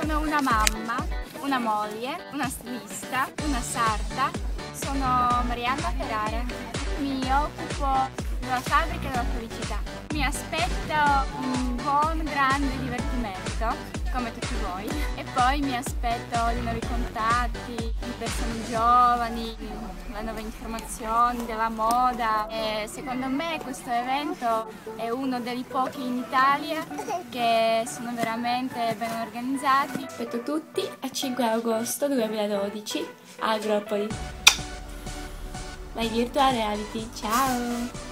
Sono una mamma, una moglie, una stilista, una sarta. Sono Marianna Ferrara. Mi occupo della fabbrica della felicità. Mi aspetto un buon grande divertimento, come tutti voi, e poi mi aspetto di nuovi contatti, di persone giovani, le nuove informazioni della moda. E secondo me questo evento è uno dei pochi in Italia che sono veramente ben organizzati. Aspetto tutti a 5 agosto 2012 a Agropoli. My Virtual Reality, ciao!